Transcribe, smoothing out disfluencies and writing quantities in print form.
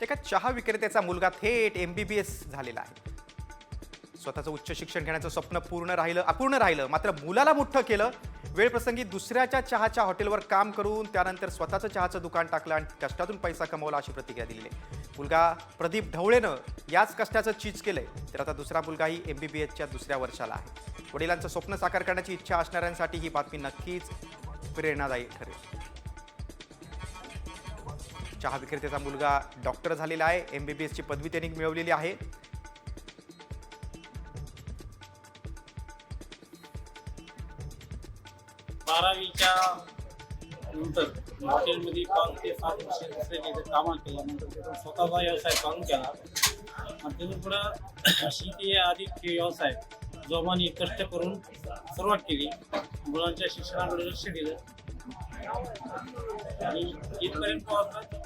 एका चहा विक्रेत्याचा मुलगा थेट MBBS झालेला आहे. स्वतःचं उच्च शिक्षण घेण्याचं स्वप्न अपूर्ण राहिलं, मात्र मुलाला मोठं केलं. वेळप्रसंगी दुसऱ्याच्या चहाच्या हॉटेलवर काम करून त्यानंतर स्वतःचं चहाचं दुकान टाकलं आणि कष्टातून पैसा कमवला, अशी प्रतिक्रिया दिली आहे. मुलगा प्रदीप ढवळेनं याच कष्टाचं चीज केलंय, तर आता दुसरा मुलगाही MBBSच्या दुसऱ्या वर्षाला आहे. वडिलांचं स्वप्न साकार करण्याची इच्छा असणाऱ्यांसाठी ही बातमी नक्कीच प्रेरणादायी ठरेल. चहा विक्रेत्याचा मुलगा डॉक्टर झालेला आहे. MBBSची पदवी त्यांनी मिळवलेली आहे. बारावीच्या नंतर हॉटेलमध्ये 5 ते 7 वर्ष दुसऱ्याच्या कामाला केल्यानंतर तिथून स्वतःचा व्यवसाय चालू केला. आणि तिथून पुढं शेती अधिक व्यवसाय जोमाने कष्ट करून सुरुवात केली. मुलांच्या शिक्षणाकडे लक्ष दिलं आणि इथपर्यंत पोहोचलं.